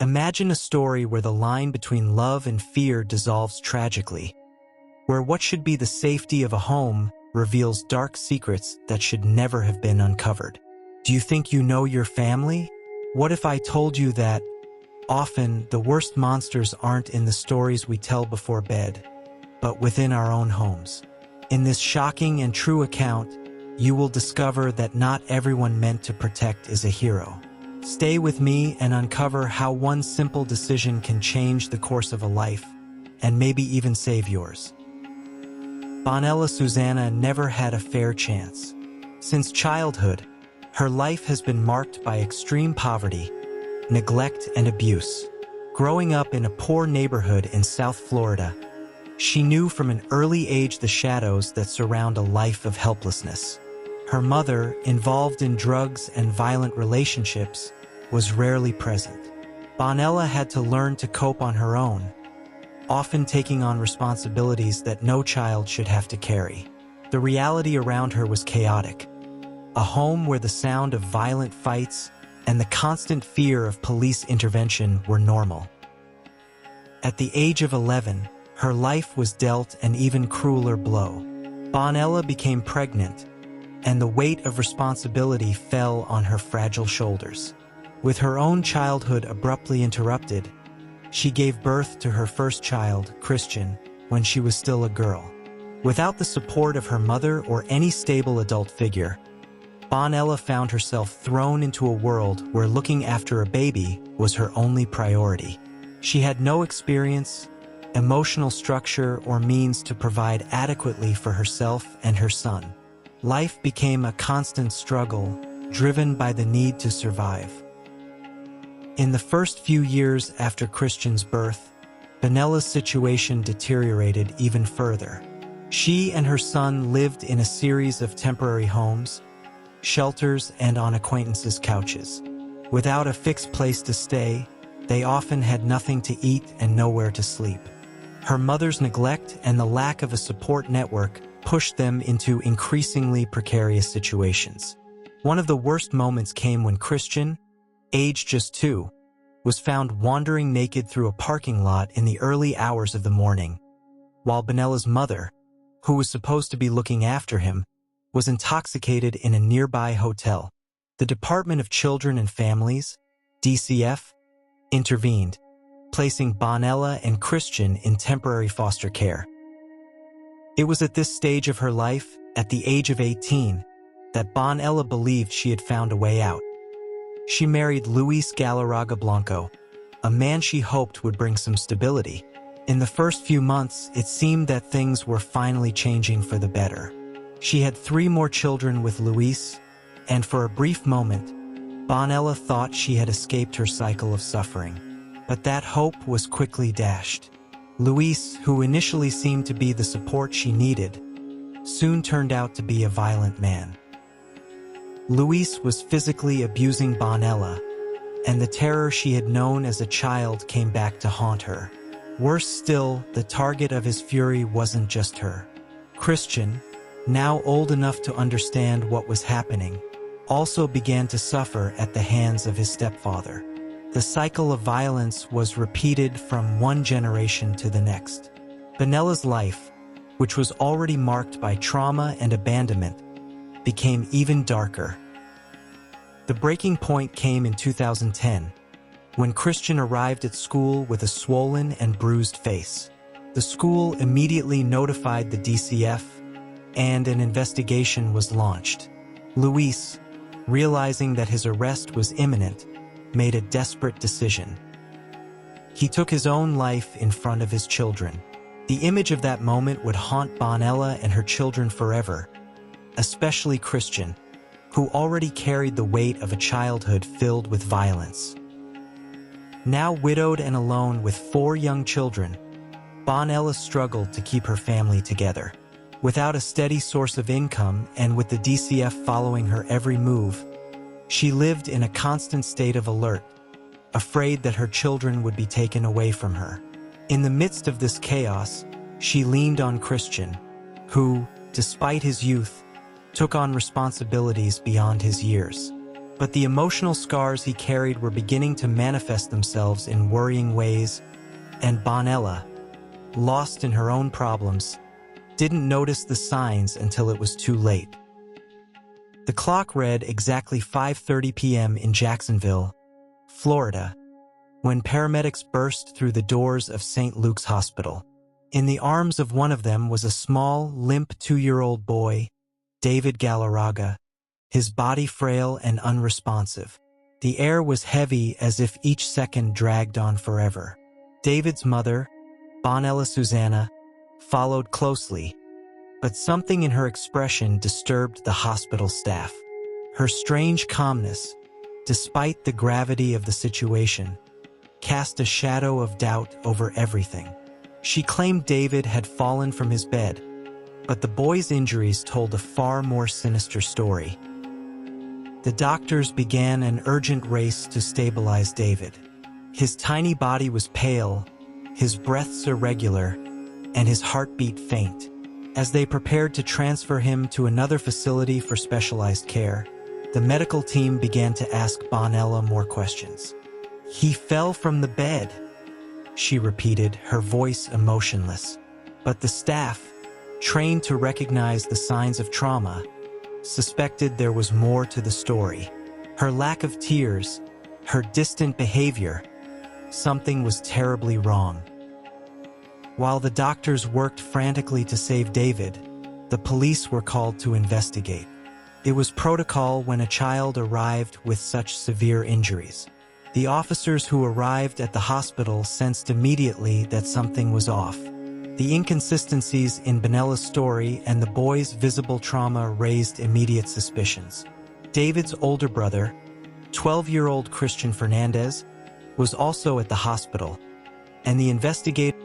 Imagine a story where the line between love and fear dissolves tragically, where what should be the safety of a home reveals dark secrets that should never have been uncovered. Do you think you know your family? What if I told you that often the worst monsters aren't in the stories we tell before bed, but within our own homes? In this shocking and true account, you will discover that not everyone meant to protect is a hero. Stay with me and uncover how one simple decision can change the course of a life, and maybe even save yours. Bonella Susanna never had a fair chance. Since childhood, her life has been marked by extreme poverty, neglect, and abuse. Growing up in a poor neighborhood in South Florida, she knew from an early age the shadows that surround a life of helplessness. Her mother, involved in drugs and violent relationships, was rarely present. Bonella had to learn to cope on her own, often taking on responsibilities that no child should have to carry. The reality around her was chaotic. A home where the sound of violent fights and the constant fear of police intervention were normal. At the age of 11, her life was dealt an even crueler blow. Bonella became pregnant, and the weight of responsibility fell on her fragile shoulders. With her own childhood abruptly interrupted, she gave birth to her first child, Christian, when she was still a girl. Without the support of her mother or any stable adult figure, Bonella found herself thrown into a world where looking after a baby was her only priority. She had no experience, emotional structure, or means to provide adequately for herself and her son. Life became a constant struggle, driven by the need to survive. In the first few years after Christian's birth, Bonella's situation deteriorated even further. She and her son lived in a series of temporary homes, shelters, and on acquaintances' couches. Without a fixed place to stay, they often had nothing to eat and nowhere to sleep. Her mother's neglect and the lack of a support network pushed them into increasingly precarious situations. One of the worst moments came when Christian, aged just 2, was found wandering naked through a parking lot in the early hours of the morning, while Bonella's mother, who was supposed to be looking after him, was intoxicated in a nearby hotel. The Department of Children and Families, DCF, intervened, placing Bonella and Christian in temporary foster care. It was at this stage of her life, at the age of 18, that Bonella believed she had found a way out. She married Luis Galarraga Blanco, a man she hoped would bring some stability. In the first few months, it seemed that things were finally changing for the better. She had 3 more children with Luis, and for a brief moment, Bonella thought she had escaped her cycle of suffering. But that hope was quickly dashed. Luis, who initially seemed to be the support she needed, soon turned out to be a violent man. Luis was physically abusing Bonella, and the terror she had known as a child came back to haunt her. Worse still, the target of his fury wasn't just her. Christian, now old enough to understand what was happening, also began to suffer at the hands of his stepfather. The cycle of violence was repeated from one generation to the next. Bonella's life, which was already marked by trauma and abandonment, became even darker. The breaking point came in 2010, when Christian arrived at school with a swollen and bruised face. The school immediately notified the DCF, and an investigation was launched. Luis, realizing that his arrest was imminent, made a desperate decision. He took his own life in front of his children. The image of that moment would haunt Bonella and her children forever, especially Christian, who already carried the weight of a childhood filled with violence. Now widowed and alone with 4 young children, Bonella struggled to keep her family together. Without a steady source of income and with the DCF following her every move, she lived in a constant state of alert, afraid that her children would be taken away from her. In the midst of this chaos, she leaned on Christian, who, despite his youth, took on responsibilities beyond his years. But the emotional scars he carried were beginning to manifest themselves in worrying ways, and Bonella, lost in her own problems, didn't notice the signs until it was too late. The clock read exactly 5:30 p.m. in Jacksonville, Florida, when paramedics burst through the doors of St. Luke's Hospital. In the arms of one of them was a small, limp 2-year-old boy, David Galarraga, his body frail and unresponsive. The air was heavy as if each second dragged on forever. David's mother, Bonella Susanna, followed closely, but something in her expression disturbed the hospital staff. Her strange calmness, despite the gravity of the situation, cast a shadow of doubt over everything. She claimed David had fallen from his bed, but the boy's injuries told a far more sinister story. The doctors began an urgent race to stabilize David. His tiny body was pale, his breaths irregular, and his heartbeat faint. As they prepared to transfer him to another facility for specialized care, the medical team began to ask Bonella more questions. "He fell from the bed," she repeated, her voice emotionless. But the staff, trained to recognize the signs of trauma, suspected there was more to the story. Her lack of tears, her distant behavior, something was terribly wrong. While the doctors worked frantically to save David, the police were called to investigate. It was protocol when a child arrived with such severe injuries. The officers who arrived at the hospital sensed immediately that something was off. The inconsistencies in Bonella's story and the boy's visible trauma raised immediate suspicions. David's older brother, 12-year-old Christian Fernandez, was also at the hospital, and the investigators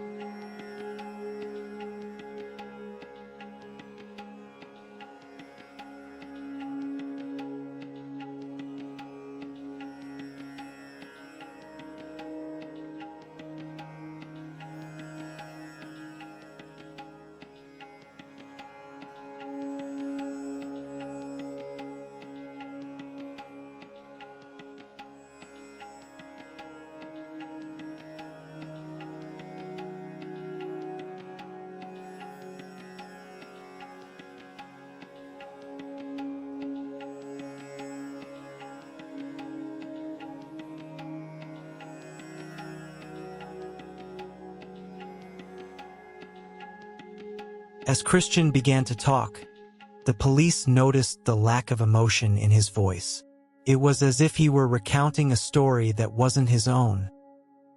As Christian began to talk, the police noticed the lack of emotion in his voice. It was as if he were recounting a story that wasn't his own,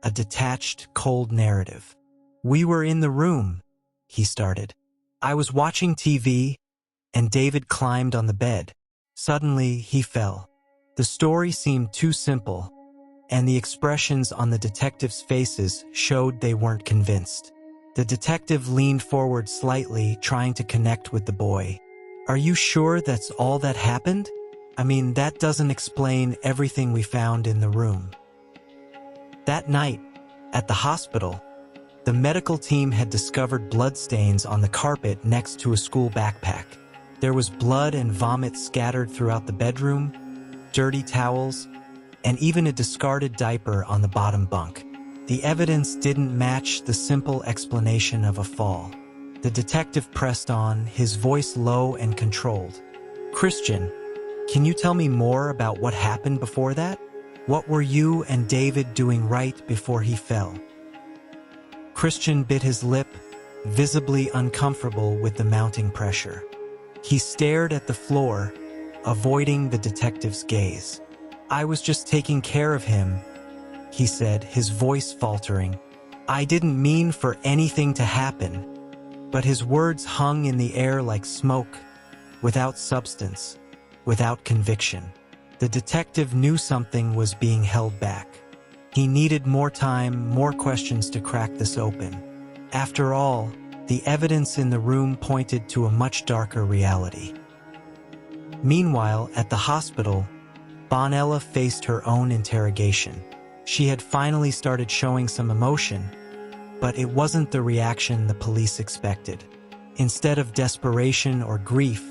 a detached, cold narrative. "We were in the room," he started. "I was watching TV, and David climbed on the bed. Suddenly, he fell." The story seemed too simple, and the expressions on the detectives' faces showed they weren't convinced. The detective leaned forward slightly, trying to connect with the boy. "Are you sure that's all that happened? I mean, that doesn't explain everything we found in the room." That night, at the hospital, the medical team had discovered bloodstains on the carpet next to a school backpack. There was blood and vomit scattered throughout the bedroom, dirty towels, and even a discarded diaper on the bottom bunk. The evidence didn't match the simple explanation of a fall. The detective pressed on, his voice low and controlled. "Christian, can you tell me more about what happened before that? What were you and David doing right before he fell?" Christian bit his lip, visibly uncomfortable with the mounting pressure. He stared at the floor, avoiding the detective's gaze. "I was just taking care of him," he said, his voice faltering. "I didn't mean for anything to happen." But his words hung in the air like smoke, without substance, without conviction. The detective knew something was being held back. He needed more time, more questions to crack this open. After all, the evidence in the room pointed to a much darker reality. Meanwhile, at the hospital, Bonella faced her own interrogation. She had finally started showing some emotion, but it wasn't the reaction the police expected. Instead of desperation or grief,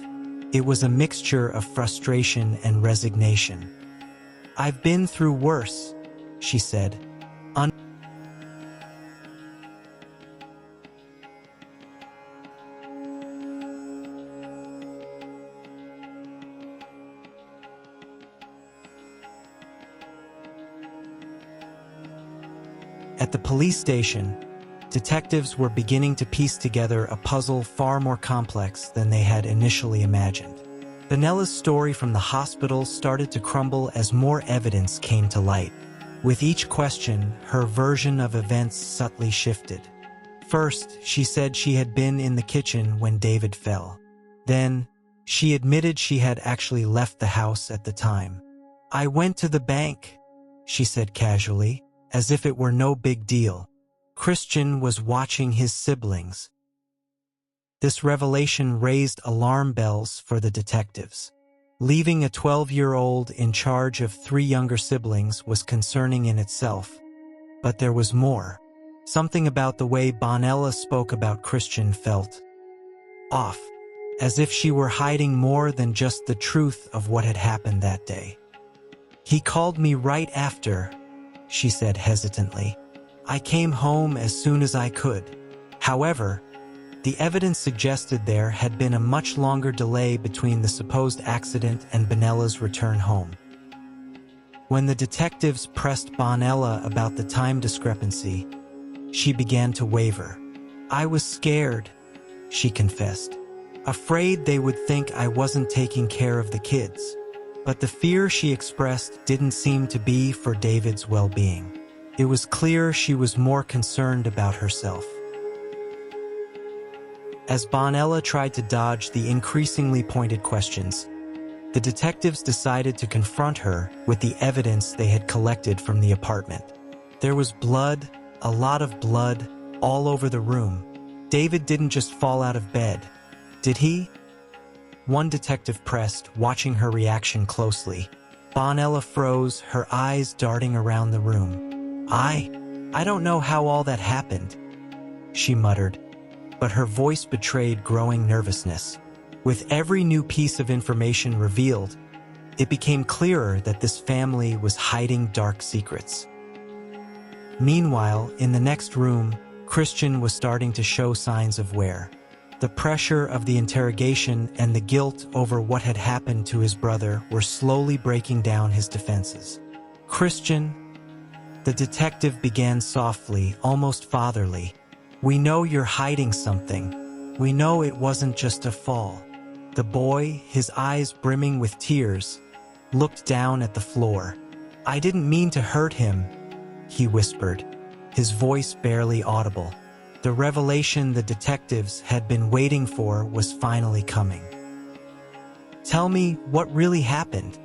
it was a mixture of frustration and resignation. "I've been through worse," she said. At the police station, detectives were beginning to piece together a puzzle far more complex than they had initially imagined. Benella's story from the hospital started to crumble as more evidence came to light. With each question, her version of events subtly shifted. First, she said she had been in the kitchen when David fell. Then, she admitted she had actually left the house at the time. "I went to the bank," she said casually, as if it were no big deal. Christian was watching his siblings. This revelation raised alarm bells for the detectives. Leaving a 12-year-old in charge of 3 younger siblings was concerning in itself. But there was more. Something about the way Bonella spoke about Christian felt off, as if she were hiding more than just the truth of what had happened that day. "He called me right after," she said hesitantly. "I came home as soon as I could." However, the evidence suggested there had been a much longer delay between the supposed accident and Benella's return home. When the detectives pressed Bonella about the time discrepancy, she began to waver. "I was scared," she confessed, "afraid they would think I wasn't taking care of the kids." But the fear she expressed didn't seem to be for David's well-being. It was clear she was more concerned about herself. As Bonella tried to dodge the increasingly pointed questions, the detectives decided to confront her with the evidence they had collected from the apartment. There was blood, a lot of blood, all over the room. David didn't just fall out of bed, did he? One detective pressed, watching her reaction closely. Bonella froze, her eyes darting around the room. I don't know how all that happened," she muttered, but her voice betrayed growing nervousness. With every new piece of information revealed, it became clearer that this family was hiding dark secrets. Meanwhile, in the next room, Christian was starting to show signs of wear. The pressure of the interrogation and the guilt over what had happened to his brother were slowly breaking down his defenses. "Christian," the detective began softly, almost fatherly, "we know you're hiding something. We know it wasn't just a fall." The boy, his eyes brimming with tears, looked down at the floor. "I didn't mean to hurt him," he whispered, his voice barely audible. The revelation the detectives had been waiting for was finally coming. "Tell me what really happened,"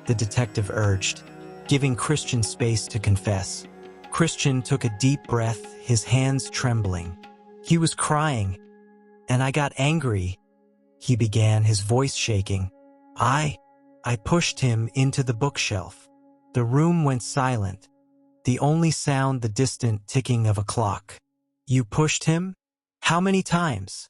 the detective urged, giving Christian space to confess. Christian took a deep breath, his hands trembling. "He was crying, and I got angry," he began, his voice shaking. I pushed him into the bookshelf." The room went silent, the only sound the distant ticking of a clock. "You pushed him? How many times?"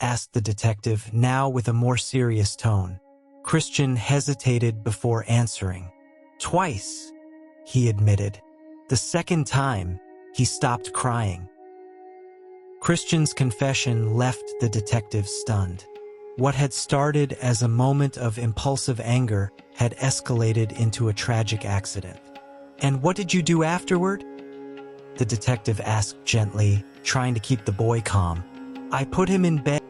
asked the detective, now with a more serious tone. Christian hesitated before answering. "Twice," he admitted. The second time, he stopped crying. Christian's confession left the detective stunned. What had started as a moment of impulsive anger had escalated into a tragic accident. "And what did you do afterward?" the detective asked gently, trying to keep the boy calm. "I put him in bed."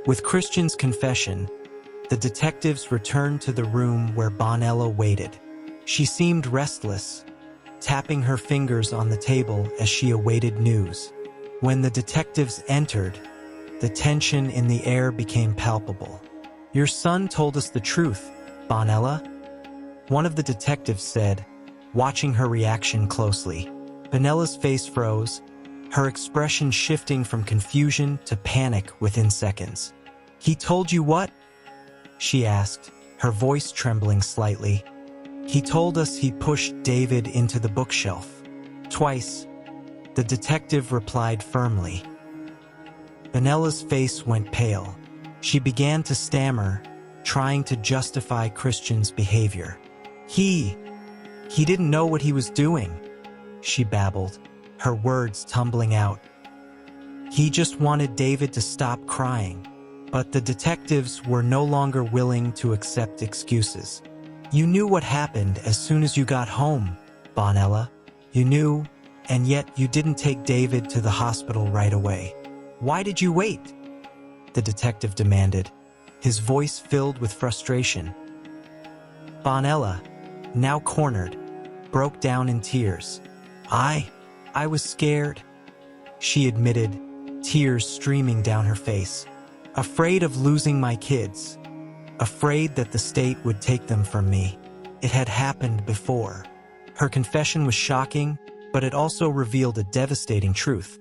With Christian's confession, the detectives returned to the room where Bonella waited. She seemed restless, tapping her fingers on the table as she awaited news. When the detectives entered, the tension in the air became palpable. "Your son told us the truth, Bonella," one of the detectives said, watching her reaction closely. Bonella's face froze, her expression shifting from confusion to panic within seconds. "He told you what?" she asked, her voice trembling slightly. He told us he pushed David into the bookshelf. Twice, the detective replied firmly. Bonella's face went pale. She began to stammer, trying to justify Christian's behavior. He didn't know what he was doing, she babbled, her words tumbling out. He just wanted David to stop crying, but the detectives were no longer willing to accept excuses. You knew what happened as soon as you got home, Bonella. You knew, and yet you didn't take David to the hospital right away. Why did you wait? The detective demanded, his voice filled with frustration. Bonella, now cornered, broke down in tears. I was scared, she admitted, tears streaming down her face. Afraid of losing my kids. Afraid that the state would take them from me. It had happened before. Her confession was shocking, but it also revealed a devastating truth.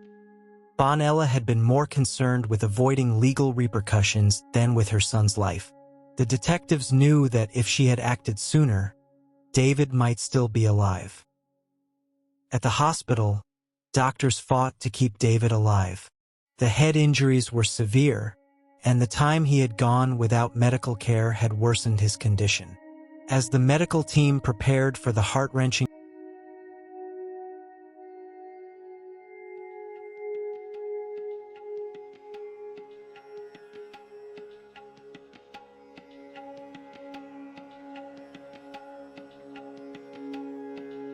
Bonella had been more concerned with avoiding legal repercussions than with her son's life. The detectives knew that if she had acted sooner, David might still be alive. At the hospital, doctors fought to keep David alive. The head injuries were severe, and the time he had gone without medical care had worsened his condition. As the medical team prepared for the heart-wrenching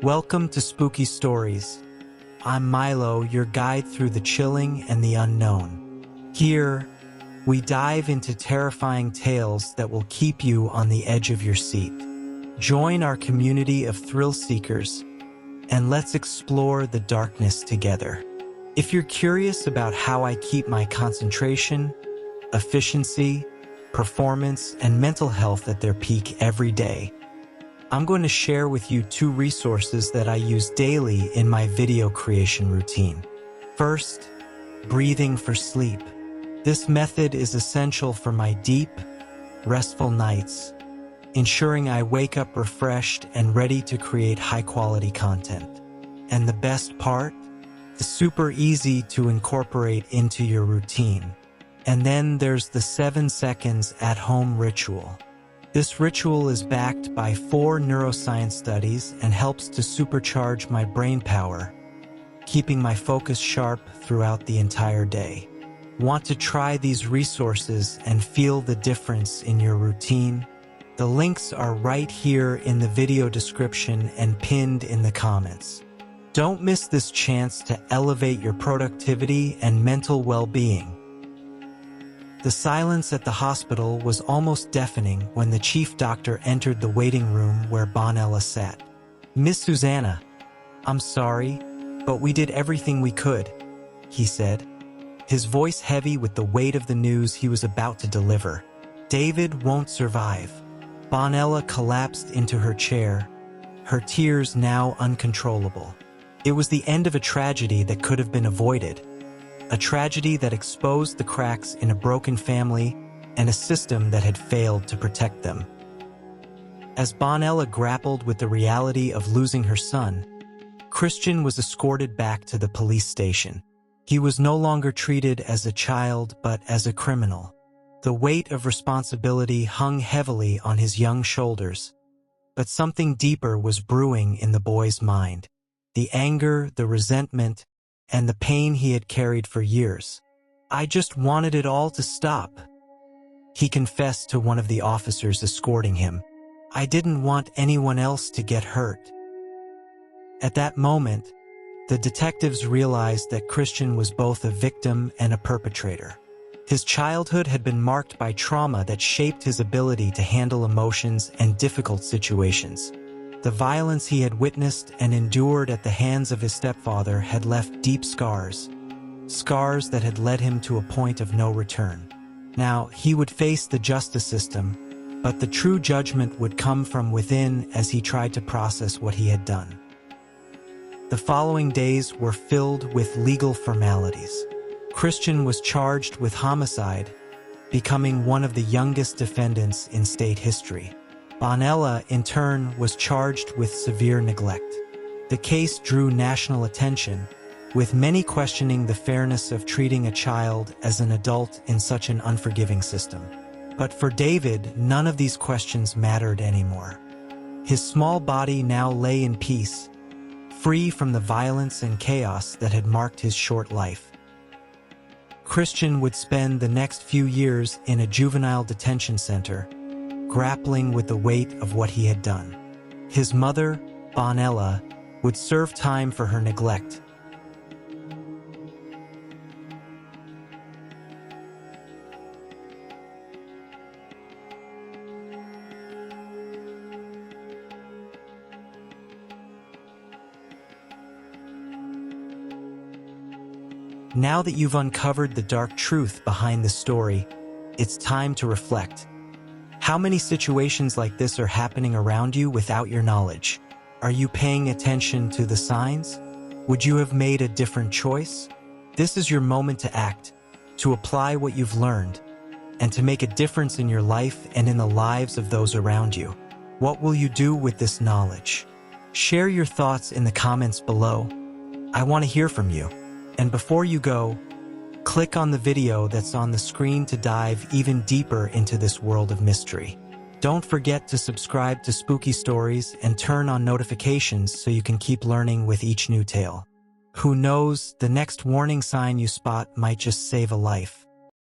Welcome to Spooky Stories. I'm Milo, your guide through the chilling and the unknown. Here, we dive into terrifying tales that will keep you on the edge of your seat. Join our community of thrill seekers, and let's explore the darkness together. If you're curious about how I keep my concentration, efficiency, performance, and mental health at their peak every day, I'm going to share with you 2 resources that I use daily in my video creation routine. First, breathing for sleep. This method is essential for my deep, restful nights, ensuring I wake up refreshed and ready to create high-quality content. And the best part? It's super easy to incorporate into your routine. And then there's the 7 seconds at-home ritual. This ritual is backed by 4 neuroscience studies and helps to supercharge my brain power, keeping my focus sharp throughout the entire day. Want to try these resources and feel the difference in your routine? The links are right here in the video description and pinned in the comments. Don't miss this chance to elevate your productivity and mental well-being. The silence at the hospital was almost deafening when the chief doctor entered the waiting room where Bonella sat. "Miss Susanna, I'm sorry, but we did everything we could," he said, his voice heavy with the weight of the news he was about to deliver. "David won't survive." Bonella collapsed into her chair, her tears now uncontrollable. It was the end of a tragedy that could have been avoided. A tragedy that exposed the cracks in a broken family and a system that had failed to protect them. As Bonella grappled with the reality of losing her son, Christian was escorted back to the police station. He was no longer treated as a child but as a criminal. The weight of responsibility hung heavily on his young shoulders, but something deeper was brewing in the boy's mind. The anger, the resentment, and the pain he had carried for years. "I just wanted it all to stop," he confessed to one of the officers escorting him. "I didn't want anyone else to get hurt." At that moment, the detectives realized that Christian was both a victim and a perpetrator. His childhood had been marked by trauma that shaped his ability to handle emotions and difficult situations. The violence he had witnessed and endured at the hands of his stepfather had left deep scars, scars that had led him to a point of no return. Now, he would face the justice system, but the true judgment would come from within as he tried to process what he had done. The following days were filled with legal formalities. Christian was charged with homicide, becoming one of the youngest defendants in state history. Bonella, in turn, was charged with severe neglect. The case drew national attention, with many questioning the fairness of treating a child as an adult in such an unforgiving system. But for David, none of these questions mattered anymore. His small body now lay in peace, free from the violence and chaos that had marked his short life. Christian would spend the next few years in a juvenile detention center, grappling with the weight of what he had done. His mother, Bonella, would serve time for her neglect. Now that you've uncovered the dark truth behind the story, it's time to reflect. How many situations like this are happening around you without your knowledge? Are you paying attention to the signs? Would you have made a different choice? This is your moment to act, to apply what you've learned, and to make a difference in your life and in the lives of those around you. What will you do with this knowledge? Share your thoughts in the comments below. I want to hear from you. And before you go, click on the video that's on the screen to dive even deeper into this world of mystery. Don't forget to subscribe to Spooky Stories and turn on notifications so you can keep learning with each new tale. Who knows, the next warning sign you spot might just save a life.